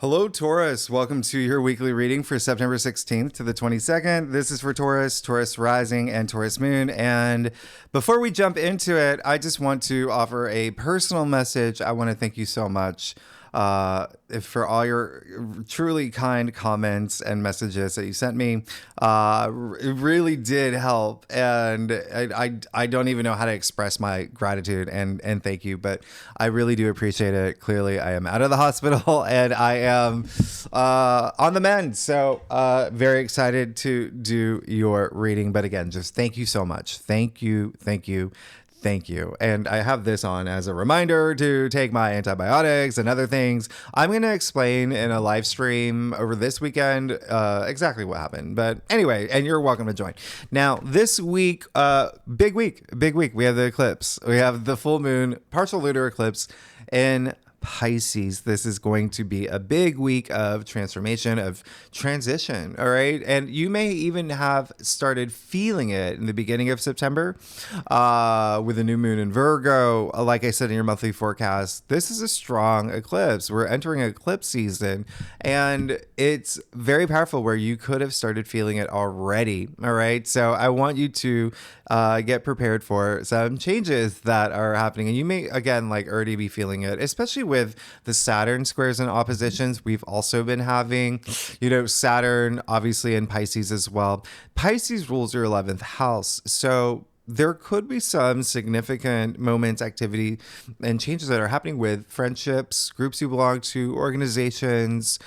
Hello, Taurus. Welcome to your weekly reading for September 16th to the 22nd. This is for Taurus, Taurus rising, and Taurus moon. And before we jump into it, I just want to offer a personal message. I want to thank you so much for all your truly kind comments and messages that you sent me. It really did help, and I don't even know how to express my gratitude and thank you, but I really do appreciate it. Clearly, I am out of the hospital and I am on the mend, so very excited to do your reading. But again, just thank you so much. Thank you. Thank you. And I have this on as a reminder to take my antibiotics and other things. I'm going to explain in a live stream over this weekend exactly what happened. But anyway, and you're welcome to join. Now, this week, big week. We have the eclipse. We have the full moon, partial lunar eclipse in Pisces. This is going to be a big week of transformation, of transition. All right. And you may even have started feeling it in the beginning of September with a new moon in Virgo. Like I said in your monthly forecast, this is a strong eclipse. We're entering eclipse season, and it's very powerful where you could have started feeling it already. All right. So I want you to get prepared for some changes that are happening. And you may, again, like already be feeling it, especially with the Saturn squares and oppositions. We've also been having, Saturn obviously in Pisces as well. Pisces rules your 11th house. So there could be some significant moments, activity, and changes that are happening with friendships, groups you belong to, organizations,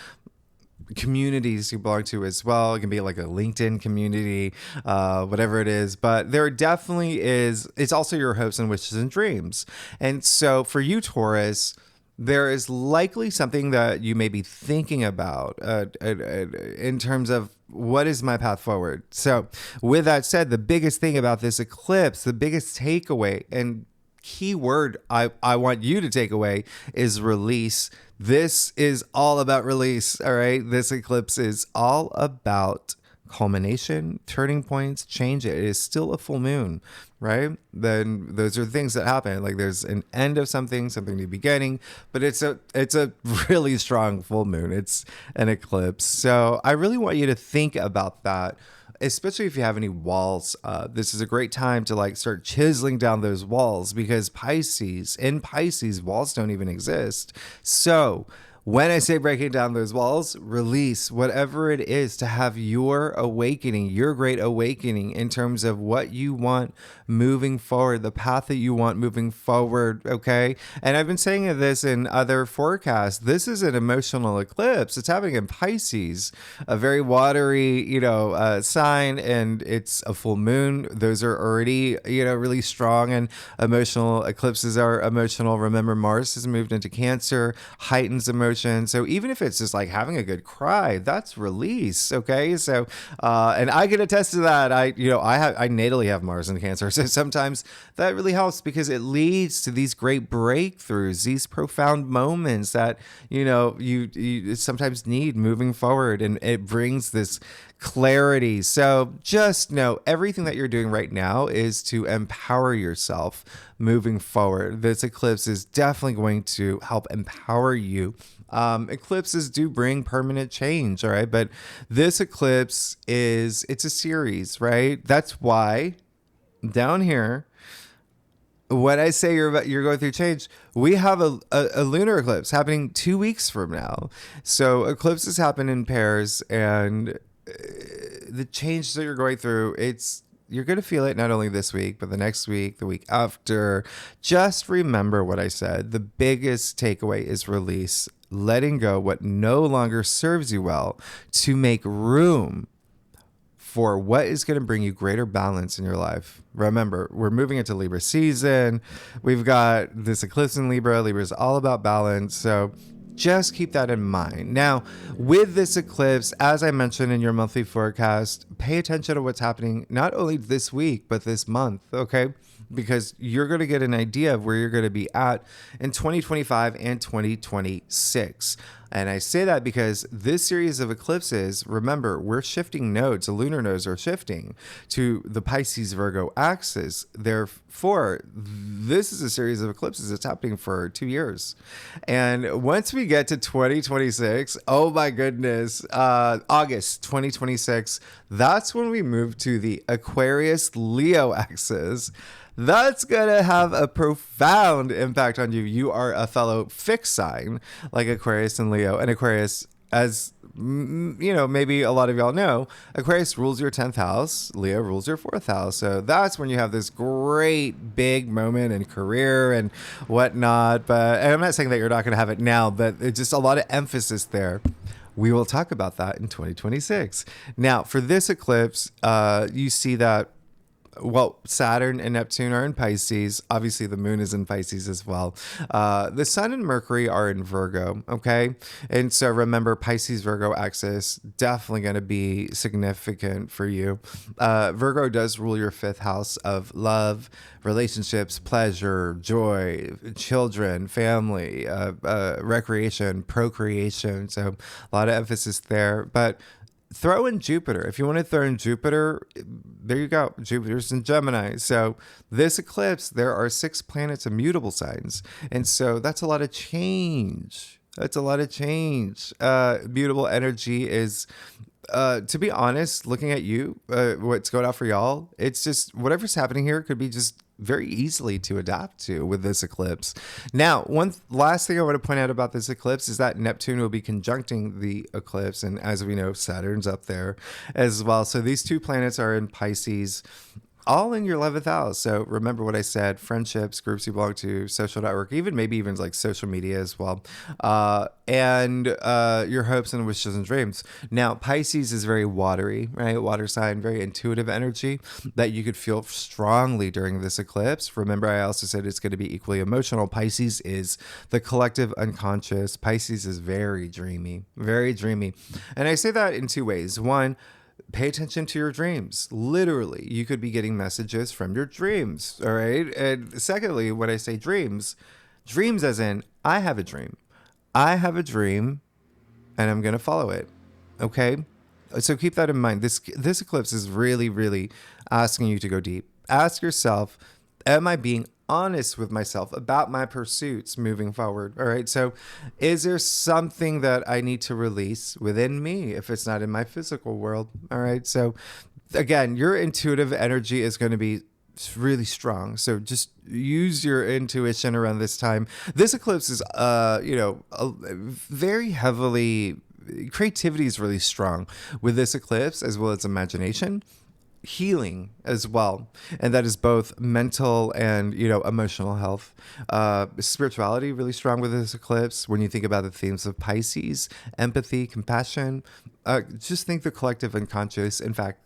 communities you belong to as well. It can be like a LinkedIn community, whatever it is. But there definitely is, it's also your hopes and wishes and dreams. And so for you, Taurus, there is likely something that you may be thinking about in terms of what is my path forward. So with that said, the biggest thing about this eclipse, the biggest takeaway and key word I want you to take away is release. This is all about release. All right. This eclipse is all about culmination, turning points, change. It is still a full moon, right? Then those are things that happen. Like there's an end of something new beginning, but it's a really strong full moon. It's an eclipse. So I really want you to think about that, especially if you have any walls. This is a great time to start chiseling down those walls, because in Pisces, walls don't even exist. So when I say breaking down those walls, release whatever it is to have your awakening, your great awakening in terms of what you want moving forward, the path that you want moving forward. Okay. And I've been saying this in other forecasts. This is an emotional eclipse. It's happening in Pisces, a very watery, sign, and it's a full moon. Those are already, really strong, and emotional eclipses are emotional. Remember, Mars has moved into Cancer, heightens emotion. So even if it's just like having a good cry, that's release. Okay. So, and I can attest to that. I natally have Mars in Cancer. So sometimes that really helps, because it leads to these great breakthroughs, these profound moments that, you sometimes need moving forward, and it brings this clarity. So just know everything that you're doing right now is to empower yourself moving forward. This eclipse is definitely going to help empower you. Eclipses do bring permanent change, all right? But this eclipse it's a series, right? That's why down here, when I say you're going through change, we have a lunar eclipse happening 2 weeks from now. So eclipses happen in pairs, and the change that you're going through, you're going to feel it not only this week, but the next week, the week after. Just remember what I said. The biggest takeaway is release, letting go what no longer serves you well, to make room for what is going to bring you greater balance in your life. Remember, we're moving into Libra season. We've got this eclipse in Libra. Libra is all about balance. So just keep that in mind. Now, with this eclipse, as I mentioned in your monthly forecast, pay attention to what's happening not only this week, but this month, okay? because you're going to get an idea of where you're going to be at in 2025 and 2026. And I say that because this series of eclipses, remember, we're shifting nodes. The lunar nodes are shifting to the Pisces Virgo axis. Therefore, this is a series of eclipses that's happening for 2 years. And once we get to 2026, oh my goodness, August 2026, that's when we move to the Aquarius Leo axis. That's going to have a profound impact on you. You are a fellow fixed sign like Aquarius and Leo. And Aquarius, as you know, maybe a lot of y'all know, Aquarius rules your 10th house. Leo rules your 4th house. So that's when you have this great big moment in career and whatnot. And I'm not saying that you're not going to have it now, but it's just a lot of emphasis there. We will talk about that in 2026. Now, for this eclipse, you see that, well, Saturn and Neptune are in Pisces. Obviously, the moon is in Pisces as well. The sun and Mercury are in Virgo, okay? And so remember, Pisces Virgo axis, definitely going to be significant for you. Virgo does rule your 5th house of love, relationships, pleasure, joy, children, family, recreation, procreation. So a lot of emphasis there. But throw in Jupiter. If you want to throw in Jupiter, there you go. Jupiter's in Gemini. So this eclipse, there are 6 planets in mutable signs. And so that's a lot of change. That's a lot of change. Mutable energy is, to be honest, looking at you, what's going on for y'all, it's just whatever's happening here could be just very easily to adapt to with this eclipse. Now, one last thing I want to point out about this eclipse is that Neptune will be conjuncting the eclipse. And as we know, Saturn's up there as well. So these 2 planets are in Pisces, all in your 11th house. So remember what I said, friendships, groups you belong to, social network, maybe even like social media as well. And your hopes and wishes and dreams. Now, Pisces is very watery, right? Water sign, very intuitive energy that you could feel strongly during this eclipse. Remember, I also said it's going to be equally emotional. Pisces is the collective unconscious. Pisces is very dreamy, very dreamy. And I say that in 2 ways. One, pay attention to your dreams. Literally, you could be getting messages from your dreams. All right. And secondly, when I say dreams as in, I have a dream. I have a dream and I'm going to follow it. Okay. So keep that in mind. This eclipse is really, really asking you to go deep. Ask yourself, am I being honest with myself about my pursuits moving forward? All right. So is there something that I need to release within me if it's not in my physical world? All right. So again, your intuitive energy is going to be really strong. So just use your intuition around this time. This eclipse is, very heavily, creativity is really strong with this eclipse, as well as imagination, healing as well, and that is both mental and emotional health. Spirituality really strong with this eclipse. When you think about the themes of Pisces, empathy, compassion, just think the collective unconscious. In fact,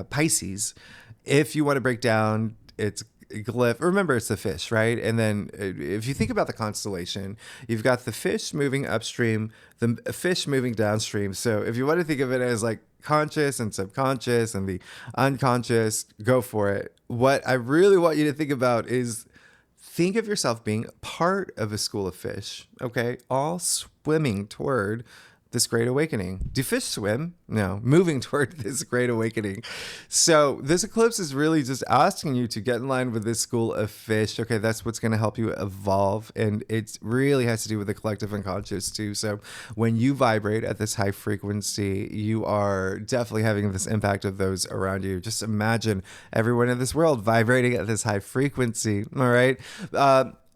Pisces, if you want to break down its glyph, remember it's the fish, right? And then if you think about the constellation, you've got the fish moving upstream, the fish moving downstream. So if you want to think of it as like conscious and subconscious and the unconscious, go for it. What I really want you to think about is think of yourself being part of a school of fish, okay? All swimming toward this great awakening. Do fish swim? No, moving toward this great awakening. So this eclipse is really just asking you to get in line with this school of fish. Okay, that's what's going to help you evolve. And it really has to do with the collective unconscious too. So when you vibrate at this high frequency, you are definitely having this impact of those around you. Just imagine everyone in this world vibrating at this high frequency. All right.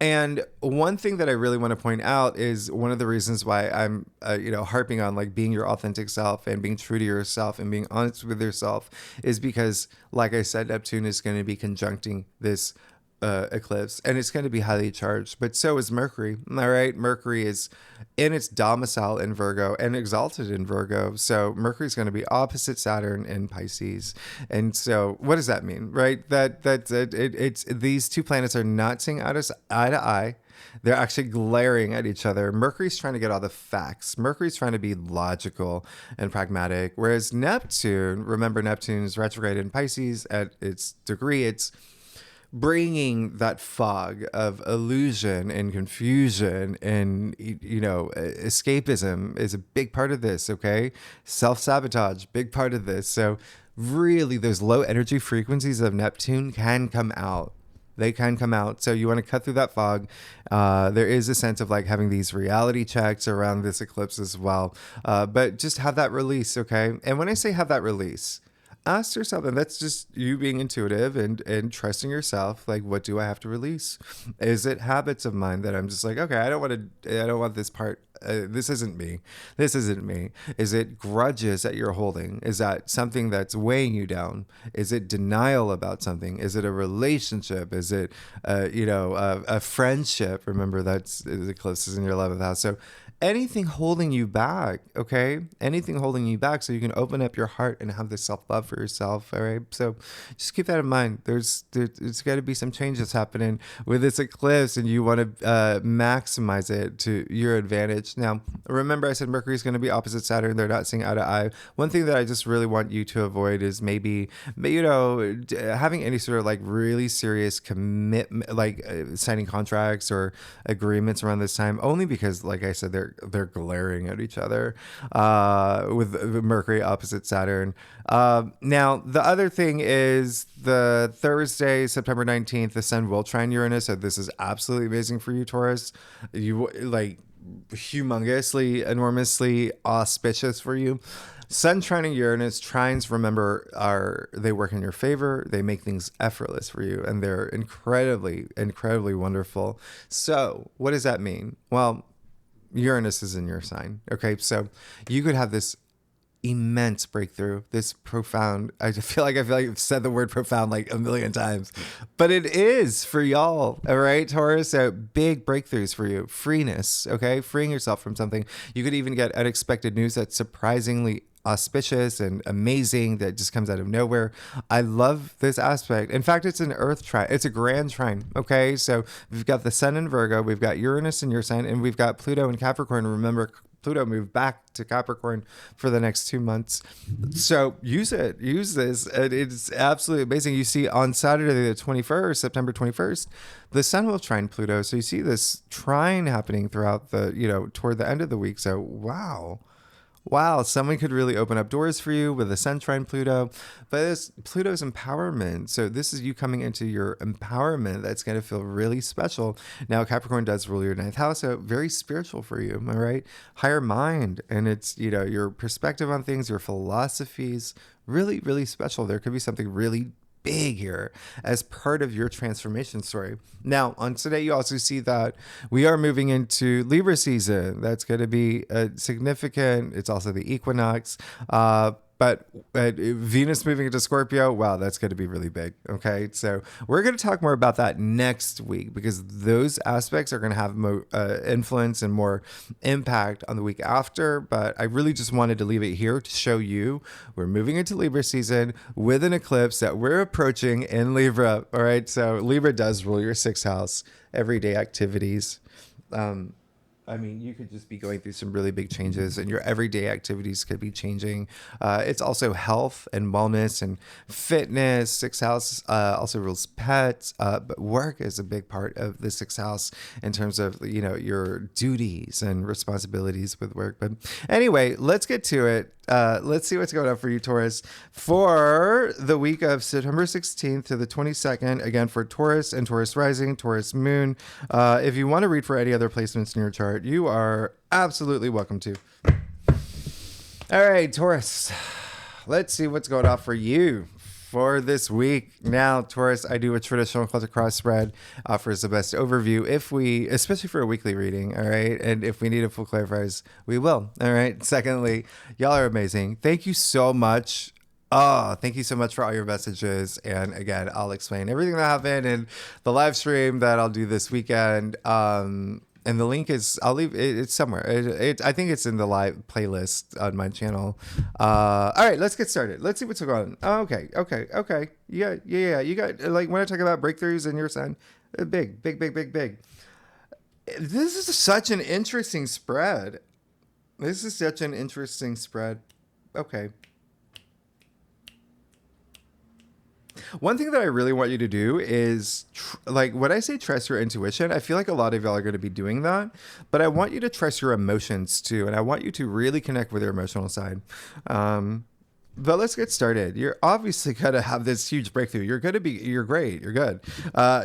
And one thing that I really want to point out is one of the reasons why I'm, harping on like being your authentic self and being true to yourself and being honest with yourself is because, like I said, Neptune is going to be conjuncting this eclipse, and it's going to be highly charged, but so is Mercury. All right. Mercury is in its domicile in Virgo and exalted in Virgo. So Mercury is going to be opposite Saturn in Pisces. And so what does that mean? Right. It's these 2 planets are not seeing eye to eye. They're actually glaring at each other. Mercury's trying to get all the facts. Mercury's trying to be logical and pragmatic. Whereas Neptune, remember Neptune is retrograde in Pisces at its degree. It's bringing that fog of illusion and confusion and, escapism is a big part of this, okay? Self-sabotage, big part of this. So really those low energy frequencies of Neptune can come out. They can come out. So you want to cut through that fog. There is a sense of like having these reality checks around this eclipse as well. But just have that release, okay? And when I say have that release, ask yourself, and that's just you being intuitive and trusting yourself. Like, what do I have to release? Is it habits of mine that I'm just like, okay, I don't want this part. This isn't me. This isn't me. Is it grudges that you're holding? Is that something that's weighing you down? Is it denial about something? Is it a relationship? Is it, a friendship? Remember, that's the closest in your 11th house. So anything holding you back, okay? Anything holding you back so you can open up your heart and have this self-love for yourself, all right? So just keep that in mind. There's got to be some changes happening with this eclipse, and you want to maximize it to your advantage. Now, remember I said Mercury's going to be opposite Saturn. They're not seeing eye to eye. One thing that I just really want you to avoid is maybe, having any sort of like really serious commitment, like signing contracts or agreements around this time, only because, like I said, they're glaring at each other with Mercury opposite Saturn. Now, the other thing is the Thursday, September 19th, the Sun will trine Uranus. So this is absolutely amazing for you, Taurus. You like humongously, enormously auspicious for you. Sun trining Uranus, trines, remember, they work in your favor. They make things effortless for you, and they're incredibly, incredibly wonderful. So what does that mean? Well, Uranus is in your sign. Okay, so you could have this immense breakthrough, this profound. I feel like I've said the word profound like a million times, but it is for y'all. All right, Taurus. So big breakthroughs for you. Freeness. Okay, freeing yourself from something. You could even get unexpected news that's surprisingly auspicious and amazing that just comes out of nowhere. I love this aspect. In fact, it's an earth trine. It's a grand trine. Okay, so we've got the Sun in Virgo, we've got Uranus in your sign, and we've got Pluto in Capricorn. Remember, Pluto moved back to Capricorn for the next 2 months. So use this. It's absolutely amazing. You see on Saturday the 21st, September 21st, the Sun will trine Pluto. So you see this trine happening throughout toward the end of the week. So wow, someone could really open up doors for you with the Sun trine Pluto. But it's Pluto's empowerment. So this is you coming into your empowerment. That's going to feel really special. Now, Capricorn does rule your 9th house, so very spiritual for you, all right? Higher mind. And it's, your perspective on things, your philosophies, really, really special. There could be something really big here as part of your transformation story. Now, on today, you also see that we are moving into Libra season. That's going to be significant. It's also the equinox. But Venus moving into Scorpio, wow, that's going to be really big. Okay, so we're going to talk more about that next week because those aspects are going to have more influence and more impact on the week after. But I really just wanted to leave it here to show you we're moving into Libra season with an eclipse that we're approaching in Libra. All right, so Libra does rule your 6th house, everyday activities. You could just be going through some really big changes and your everyday activities could be changing. It's also health and wellness and fitness. 6th house also rules pets, but work is a big part of the 6th house in terms of, your duties and responsibilities with work. But anyway, let's get to it. Let's see what's going on for you, Taurus, for the week of September 16th to the 22nd. Again, for Taurus and Taurus rising, Taurus moon. If you want to read for any other placements in your chart, you are absolutely welcome to. All right, Taurus, let's see what's going on for you for this week. Now, Taurus, I do a traditional Celtic cross spread, offers the best overview especially for a weekly reading, all right? And if we need a full clarifiers, we will, all right? Secondly, y'all are amazing. Thank you so much. Oh, thank you so much for all your messages. And again, I'll explain everything that happened in the live stream that I'll do this weekend. And the link is, I'll leave it's somewhere. I think it's in the live playlist on my channel. All right, let's get started. Let's see what's going on. Oh, okay. Yeah. You got, like, when I talk about breakthroughs in your sign, big. This is such an interesting spread. Okay. One thing that I really want you to do is, like, when I say trust your intuition, I feel like a lot of y'all are going to be doing that, but I want you to trust your emotions too. And I want you to really connect with your emotional side. But let's get started. You're obviously going to have this huge breakthrough. You're great. You're good.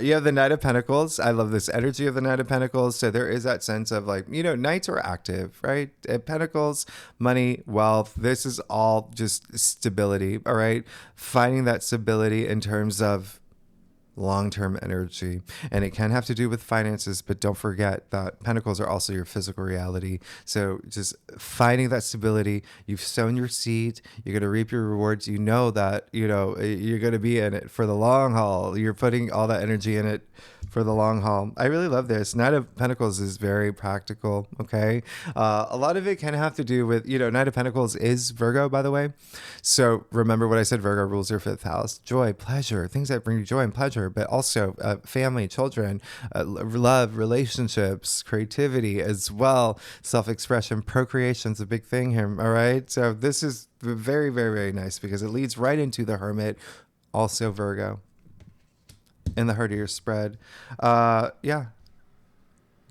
You have the Knight of Pentacles. I love this energy of the Knight of Pentacles. So there is that sense of like, knights are active, right? Pentacles, money, wealth. This is all just stability. All right. Finding that stability in terms of long-term energy, and it can have to do with finances, but don't forget that pentacles are also your physical reality. So just finding that stability. You've sown your seed, you're going to reap your rewards. You know that you're going to be in it for the long haul. You're putting all that energy in it for the long haul. I really love this. Knight of Pentacles is very practical. Okay. A lot of it can have to do with, Knight of Pentacles is Virgo, by the way. So remember what I said, Virgo rules your fifth house. Joy, pleasure, things that bring you joy and pleasure, but also family, children, love, relationships, creativity as well. Self-expression, procreation's a big thing here. All right. So this is very, very, very nice because it leads right into the Hermit, also Virgo. In the heart of your spread. Yeah.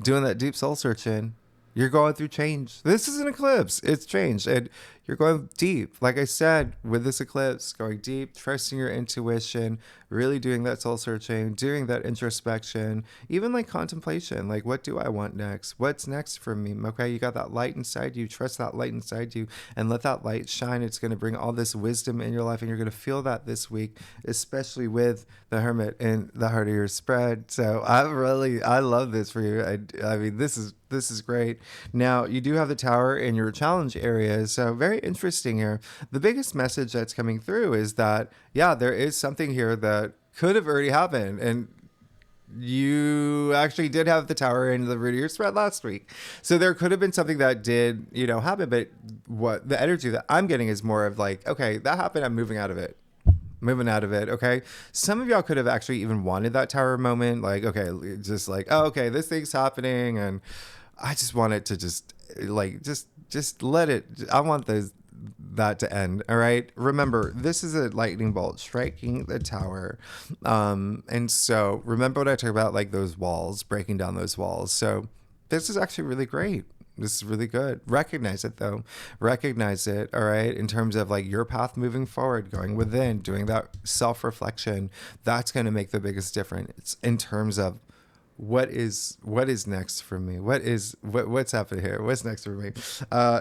Doing that deep soul searching. You're going through change. This is an eclipse. It's change. And you're going deep. Like I said, with this eclipse, going deep, trusting your intuition, really doing that soul searching, doing that introspection, even like contemplation. Like, what do I want next? What's next for me? Okay, you got that light inside you. Trust that light inside you and let that light shine. It's going to bring all this wisdom in your life, and you're going to feel that this week, especially with the Hermit in the heart of your spread. So I love this for you. I mean, this is great. Now, you do have the Tower in your challenge area, so very interesting here. The biggest message that's coming through is that, yeah, there is something here that could have already happened, and you actually did have the Tower in the root of your spread last week. So there could have been something that did, happen, but what the energy that I'm getting is more of like, okay, that happened, I'm moving out of it. Okay. Some of y'all could have actually even wanted that Tower moment. Like, okay, just like, oh, okay, this thing's happening. And I just want it to just let it, I want that to end. All right. Remember, this is a lightning bolt striking the Tower. And so remember what I talked about, like those walls, breaking down those walls. So this is actually really great. This is really good. Recognize it though. Recognize it. All right. In terms of like your path moving forward, going within, doing that self-reflection, that's going to make the biggest difference in terms of what is next for me? What's happening here? What's next for me?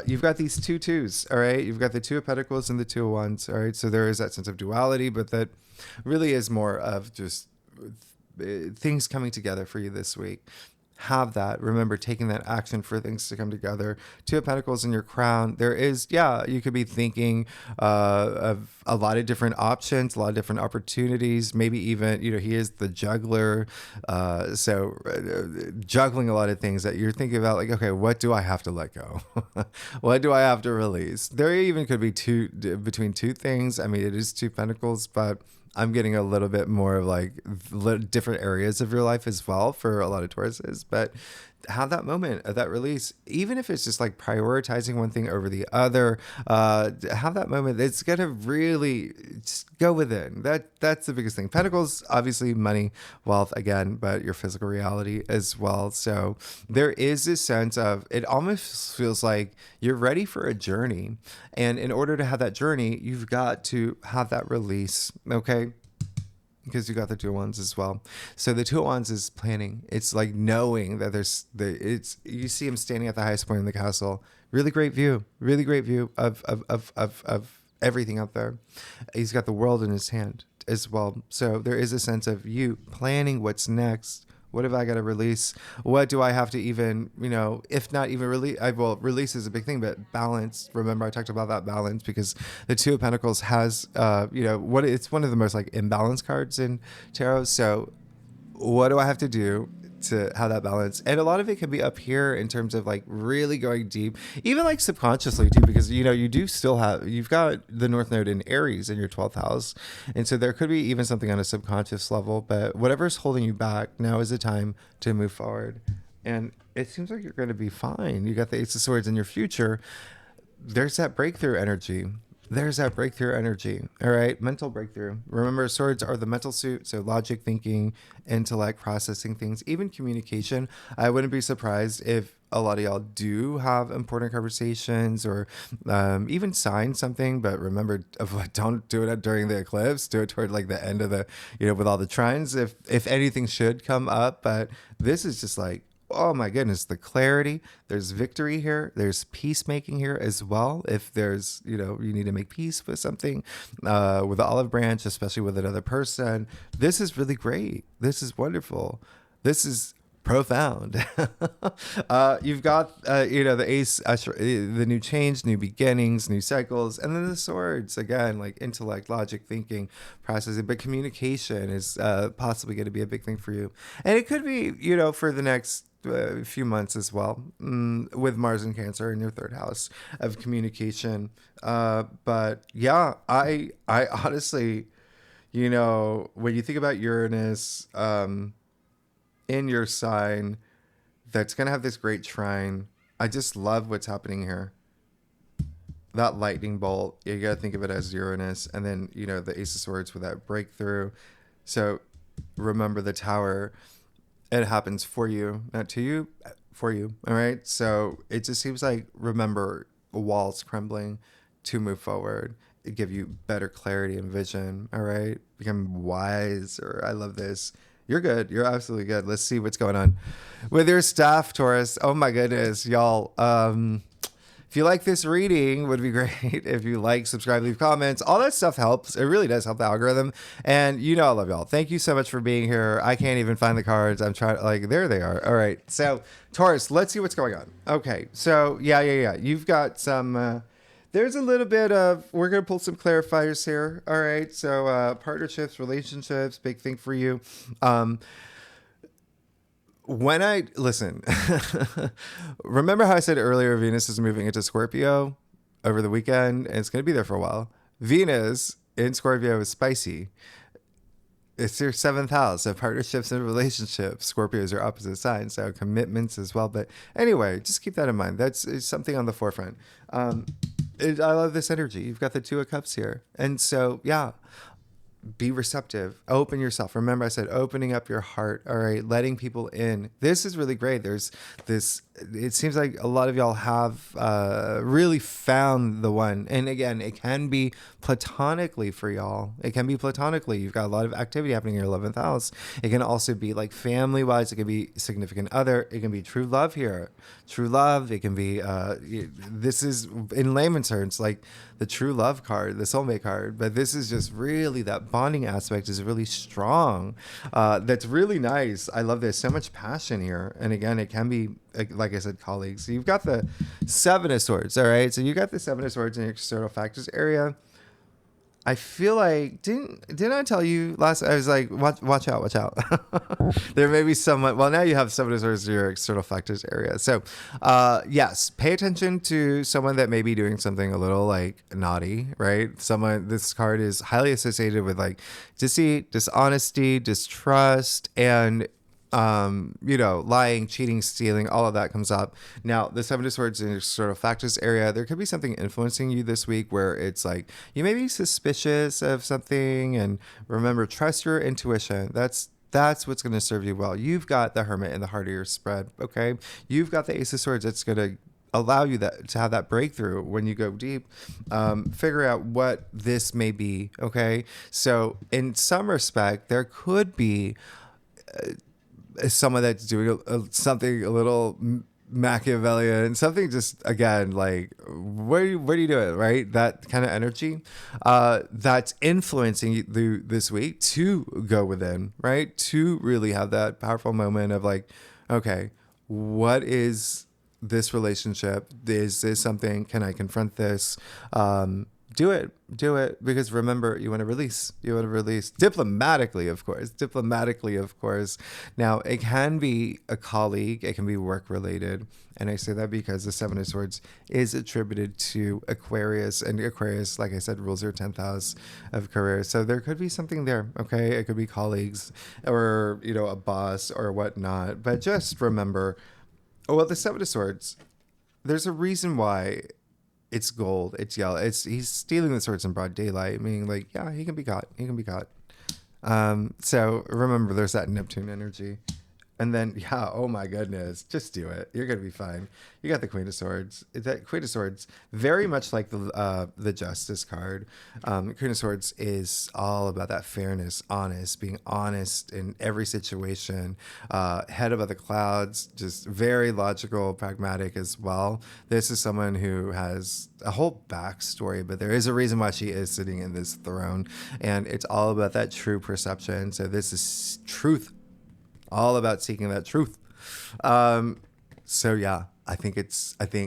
You've got these two twos. All right. You've got the Two of Pentacles and the Two of Wands. All right. So there is that sense of duality, but that really is more of just things coming together for you this week. Have that. Remember, taking that action for things to come together. Two of Pentacles in your crown. There is, you could be thinking of a lot of different options, a lot of different opportunities. Maybe even, he is the juggler. So juggling a lot of things that you're thinking about, like, okay, what do I have to let go? What do I have to release? There even could be between two things. I mean, it is Two Pentacles, but I'm getting a little bit more of like different areas of your life as well for a lot of Tauruses, but have that moment of that release, even if it's just like prioritizing one thing over the other. Have that moment. It's gonna really just go within. That's the biggest thing. Pentacles, obviously, money, wealth again, but your physical reality as well. So there is this sense of, it almost feels like you're ready for a journey, and in order to have that journey, you've got to have that release. Okay. Because you got the Two of Wands as well. So the Two of Wands is planning. It's like knowing that you see him standing at the highest point in the castle. Really great view of everything out there. He's got the world in his hand as well. So there is a sense of you planning what's next. What have I got to release? What do I have to even, if not even release? Release is a big thing, but balance. Remember, I talked about that balance because the Two of Pentacles has, it's one of the most like imbalanced cards in tarot. So what do I have to do to have that balance? And a lot of it can be up here in terms of like really going deep, even like subconsciously too, because you've got the North Node in Aries in your 12th house, and so there could be even something on a subconscious level. But whatever's holding you back, now is the time to move forward, and it seems like you're going to be fine. You got the Ace of Swords in your future. There's that breakthrough energy. there's that breakthrough energy. All right. Mental breakthrough. Remember, swords are the mental suit. So logic, thinking, intellect, processing things, even communication. I wouldn't be surprised if a lot of y'all do have important conversations or even sign something. But remember, don't do it during the eclipse. Do it toward like the end of the, with all the trines, if anything should come up. But this is just like, oh my goodness, the clarity. There's victory here. There's peacemaking here as well. If there's, you need to make peace with something, with the olive branch, especially with another person. This is really great. This is wonderful. This is profound. You've got, the ace, the new change, new beginnings, new cycles, and then the swords again, like intellect, logic, thinking, processing. But communication is possibly going to be a big thing for you, and it could be, for the next few months as well, with Mars and Cancer in your third house of communication. But yeah, I honestly, when you think about Uranus, in your sign, that's going to have this great trine. I just love what's happening here. That lightning bolt, you got to think of it as Uranus. And then, the Ace of Swords with that breakthrough. So remember the Tower. It happens for you, not to you, for you. All right. So it just seems like, remember, walls crumbling to move forward. It give you better clarity and vision. All right. Become wiser. I love this. You're good. You're absolutely good. Let's see what's going on with your staff, Taurus. Oh my goodness, y'all. If you like this reading, would be great. If you like, subscribe, leave comments. All that stuff helps. It really does help the algorithm. And I love y'all. Thank you so much for being here. I can't even find the cards. I'm trying, there they are. All right. So Taurus, let's see what's going on. Okay. So yeah. You've got some, there's a little bit of, we're going to pull some clarifiers here. All right. So partnerships, relationships, big thing for you. Listen, remember how I said earlier, Venus is moving into Scorpio over the weekend, and it's going to be there for a while. Venus in Scorpio is spicy. It's your seventh house of partnerships and relationships. Scorpio is your opposite sign, so commitments as well. But anyway, just keep that in mind. It's something on the forefront. I love this energy. You've got the Two of Cups here. And so, yeah, be receptive. Open yourself. Remember, I said opening up your heart. All right. Letting people in. This is really great. There's this, it seems like a lot of y'all have really found the one. And again, it can be platonically for y'all. It can be platonically. You've got a lot of activity happening in your 11th house. It can also be like family wise. It can be significant other. It can be true love here. True love. It can be, this is in layman's terms, like the true love card, the soulmate card. But this is just really that bonding aspect is really strong. That's really nice. I love this. So much passion here. And again, it can be, like I said, colleagues. So you've got the Seven of Swords. All right. So you got the Seven of Swords in your external factors area. I feel like, didn't I tell you last, I was like, watch out. There may be someone, well, now you have Seven of Swords in your external factors area. So, yes, pay attention to someone that may be doing something a little like naughty, right? This card is highly associated with like deceit, dishonesty, distrust, and lying, cheating, stealing, all of that comes up. Now, the Seven of Swords in your sort of factors area, there could be something influencing you this week where it's like you may be suspicious of something. And remember, trust your intuition. That's what's going to serve you well. You've got the Hermit in the heart of your spread. Okay, you've got the Ace of Swords. That's going to allow you to have that breakthrough when you go deep. Figure out what this may be. Okay, so in some respect, there could be someone that's doing something a little Machiavellian, something just, again, like, what are you doing, right? That kind of energy that's influencing you this week to go within, right? To really have that powerful moment of like, okay, what is this relationship? Is this something? Can I confront this? Do it, because remember, you want to release diplomatically, of course. Now, it can be a colleague, it can be work related. And I say that because the Seven of Swords is attributed to Aquarius, and Aquarius, like I said, rules your 10th house of career. So there could be something there. Okay. It could be colleagues or, a boss or whatnot, but just remember, the Seven of Swords, there's a reason why it's gold, it's yellow. He's stealing the swords in broad daylight, meaning like, yeah, he can be caught. He can be caught. So remember, there's that Neptune energy. And then, yeah, oh my goodness, just do it. You're going to be fine. You got the Queen of Swords. That Queen of Swords, very much like the Justice card. Queen of Swords is all about that fairness, being honest in every situation, head above the clouds, just very logical, pragmatic as well. This is someone who has a whole backstory, but there is a reason why she is sitting in this throne. And it's all about that true perception. So this is truth. All about seeking that truth. So yeah, I think,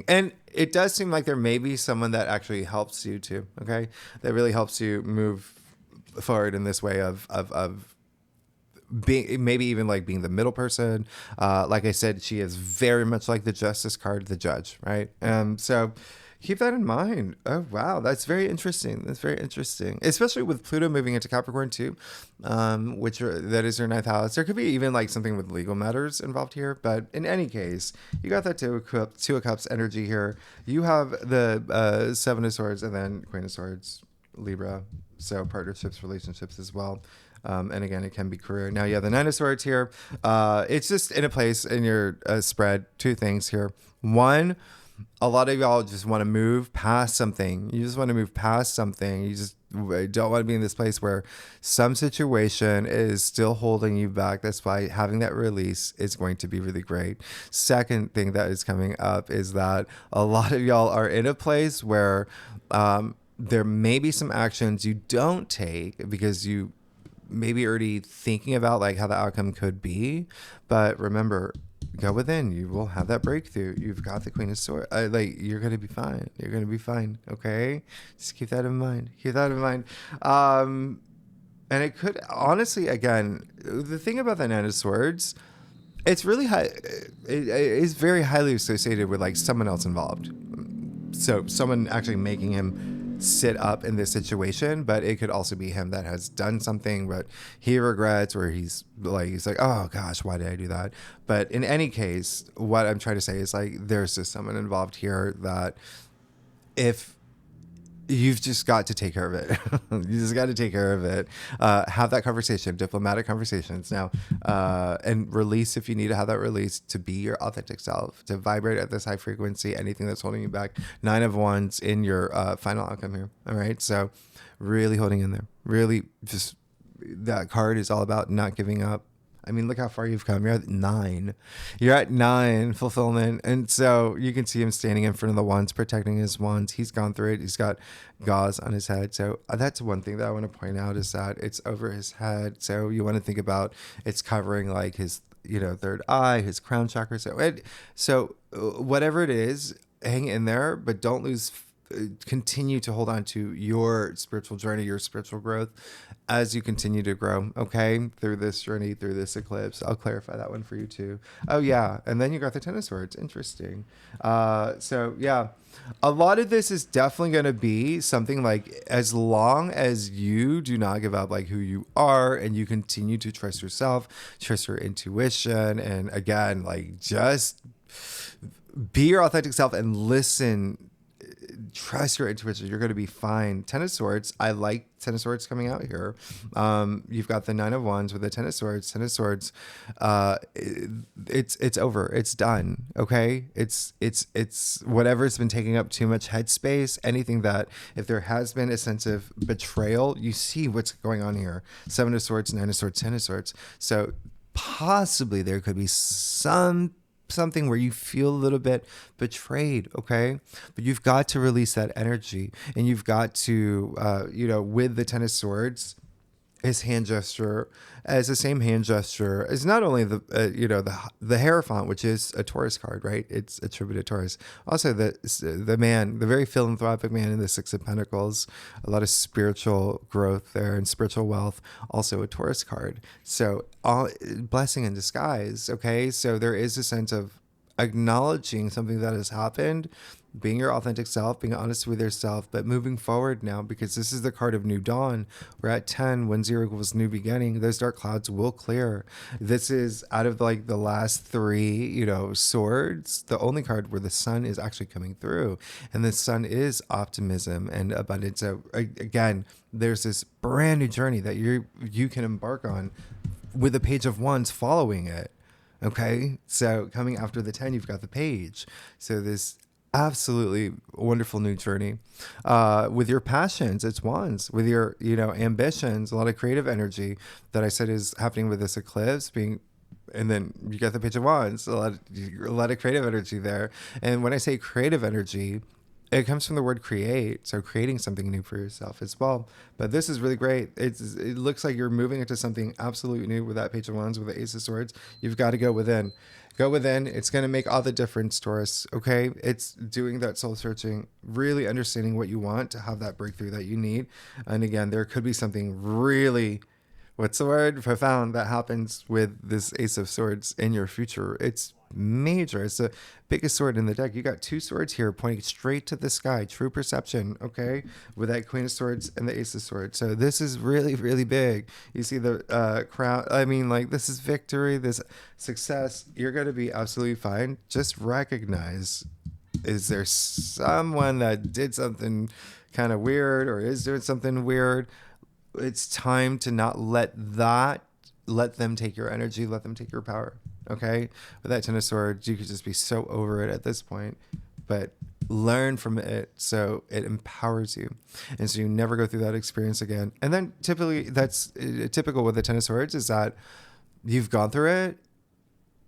and it does seem like there may be someone that actually helps you too. Okay. That really helps you move forward in this way of being, maybe even like being the middle person. Like I said, she is very much like the Justice card, the Judge, right? So keep that in mind. Oh, wow. That's very interesting. That's very interesting. Especially with Pluto moving into Capricorn too, that is your 9th house. There could be even like something with legal matters involved here. But in any case, you got that Two of Cups energy here. You have the 7 of Swords and then Queen of Swords, Libra. So partnerships, relationships as well. And again, it can be career. Now you have the 9 of Swords here. It's just in a place in your spread. 2 things here. One, a lot of y'all just want to move past something. You just want to move past something. You just don't want to be in this place where some situation is still holding you back. That's why having that release is going to be really great. Second thing that is coming up is that a lot of y'all are in a place where there may be some actions you don't take because you maybe already thinking about like how the outcome could be. But remember, go within. You will have that breakthrough. You've got the Queen of Swords. You're going to be fine. You're going to be fine. Okay. Just keep that in mind. Keep that in mind. And it could honestly, again, the thing about the 9 of Swords, it's really high. It is very highly associated with like someone else involved. So someone actually making him sit up in this situation, but it could also be him that has done something but he regrets, or he's like, oh gosh, why did I do that? But in any case, what I'm trying to say is like there's just someone involved here that if you've just got to take care of it. You just got to take care of it. Have that conversation, diplomatic conversations now, and release if you need to have that release, to be your authentic self, to vibrate at this high frequency, anything that's holding you back. 9 of Wands in your final outcome here. All right. So really holding in there, really just that card is all about not giving up. I mean, look how far you've come. You're at 9. You're at 9 fulfillment. And so you can see him standing in front of the wands, protecting his wands. He's gone through it. He's got gauze on his head. So that's one thing that I want to point out is that it's over his head. So you want to think about it's covering like his, third eye, his crown chakra. So whatever it is, hang in there, but don't lose continue to hold on to your spiritual journey, your spiritual growth as you continue to grow, okay, through this journey, through this eclipse. I'll clarify that one for you too. Oh yeah, and then you got the 10 of Swords. Interesting. So yeah, a lot of this is definitely going to be something like, as long as you do not give up like who you are and you continue to trust yourself, trust your intuition, and again, like just be your authentic self and listen. Trust your intuition. You're going to be fine. 10 of Swords. I like 10 of Swords coming out here. You've got the 9 of Wands with the 10 of Swords. 10 of Swords. It's over. It's done. Okay. It's whatever's been taking up too much headspace. Anything that, if there has been a sense of betrayal, you see what's going on here. 7 of Swords, 9 of Swords, 10 of Swords. So possibly there could be something where you feel a little bit betrayed, okay? But you've got to release that energy, and you've got to, with the 10 of Swords, his hand gesture as the same hand gesture as not only the Hierophant, which is a Taurus card, right? It's attributed to Taurus. Also the man, the very philanthropic man in the 6 of Pentacles, a lot of spiritual growth there and spiritual wealth, also a Taurus card. So all blessing in disguise, okay? So there is a sense of acknowledging something that has happened, being your authentic self, being honest with yourself, but moving forward now, because this is the card of new dawn. We're at 10, when 0 equals new beginning. Those dark clouds will clear. This is out of like the last three, swords, the only card where the sun is actually coming through. And the sun is optimism and abundance. So again, there's this brand new journey that you can embark on with the Page of Wands following it. Okay, so coming after the 10, you've got the Page. So this absolutely wonderful new journey. With your passions, it's Wands. With your, ambitions, a lot of creative energy that I said is happening with this eclipse and then you got the Page of Wands, a lot of creative energy there. And when I say creative energy, it comes from the word create, so creating something new for yourself as well. But this is really great. It looks like you're moving into something absolutely new with that Page of Wands, with the Ace of Swords. You've got to go within. Go within. It's going to make all the difference, Taurus, okay? It's doing that soul searching, really understanding what you want to have that breakthrough that you need. And again, there could be something really, what's the word? Profound that happens with this Ace of Swords in your future. It's major. It's the biggest sword in the deck. You got two swords here pointing straight to the sky. True perception, okay? With that Queen of Swords and the Ace of Swords. So this is really, really big. You see the crown. I mean, like, this is victory, this success. You're going to be absolutely fine. Just recognize, is there someone that did something kind of weird or is doing something weird? It's time to not let them take your energy, let them take your power. Okay, with that 10 of Swords, you could just be so over it at this point, but learn from it so it empowers you, and so you never go through that experience again. And then typically, that's typical with the 10 of Swords, is that you've gone through it.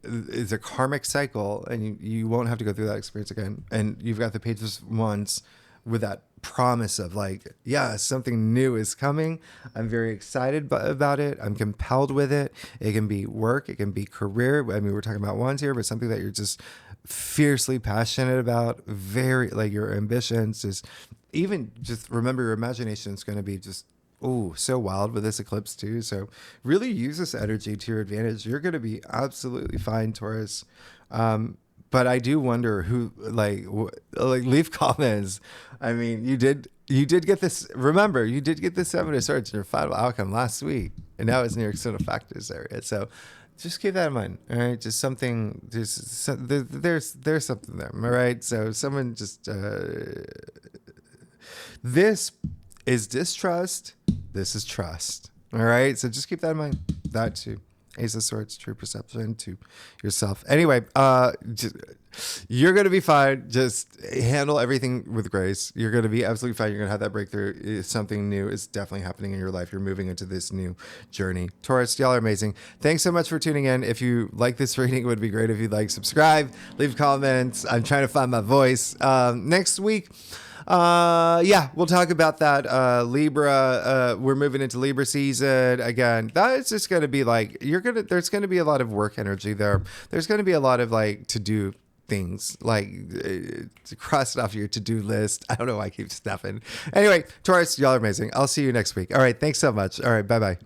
It's a karmic cycle, and you won't have to go through that experience again. And you've got the Page of Wands with that promise of like, yeah, something new is coming. I'm very excited about it. I'm compelled with it. It can be work. It can be career. I mean, we're talking about wands here, but something that you're just fiercely passionate about, very like your ambitions, just remember your imagination is going to be just, so wild with this eclipse too. So really use this energy to your advantage. You're going to be absolutely fine, Taurus. But I do wonder who, leave comments. I mean, you did get this. Remember, you did get the 7 of Swords in your final outcome last week, and now it's near external factors area. So just keep that in mind. All right, just something. There's something there. All right. So someone just. This is distrust. This is trust. All right. So just keep that in mind. That too. Ace of Swords, true perception to yourself. Anyway, you're going to be fine. Just handle everything with grace. You're going to be absolutely fine. You're going to have that breakthrough. Something new is definitely happening in your life. You're moving into this new journey. Taurus, y'all are amazing. Thanks so much for tuning in. If you like this reading, it would be great if you'd subscribe, leave comments. I'm trying to find my voice. Next week, we'll talk about that. Libra, we're moving into Libra season again. That is just going to be there's going to be a lot of work energy there. There's going to be a lot of to do things, to cross it off your to-do list. I don't know why I keep snapping. Anyway, Taurus, y'all are amazing. I'll see you next week. All right. Thanks so much. All right. Bye-bye.